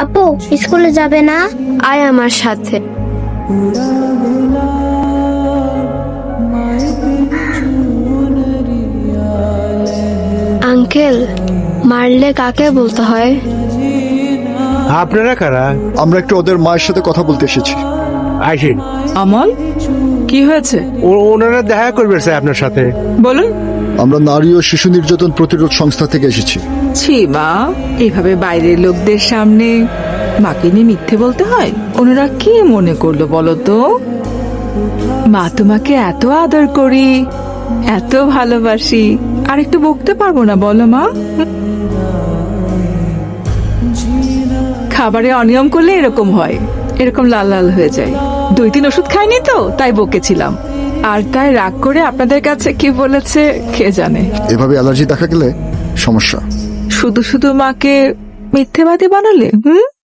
আপু স্কুলে যাবে না? আয় আমার সাথে। আঙ্কেল, মারলে কাকে বলতে হয়? আপনারা কারা? আমরা একটু ওদের মায়ের সাথে কথা বলতে এসেছি। আইসেন। আমল, কি হয়েছে ওনারা দেখা করবে স্যার আপনার সাথে। বলুন। আমরা নারী ও শিশু নির্যাতন প্রতিরোধ সংস্থা থেকে এসেছি। ছি মা, এইভাবে বাইরের লোকদের সামনে মাকে নিয়ে মিথ্যে বলতে হয়? ওনারা কি মনে করলো বলো তো? মা তোমাকে এত আদর করি, এত ভালোবাসি, আর একটু বকতে পারবো না বলো মা? খাবারে অনিয়ম করলে এরকম হয়, এরকম লাল লাল হয়ে যায়। 2-3 ওষুধ খাইনি তো তাই বকেছিলাম, আর তাই রাগ করে আপনাদের কাছে কি বলেছে কে জানে। এভাবে অ্যালার্জি দেখা গেলে সমস্যা। শুধু শুধু মাকে মিথ্যেবাদী বানালে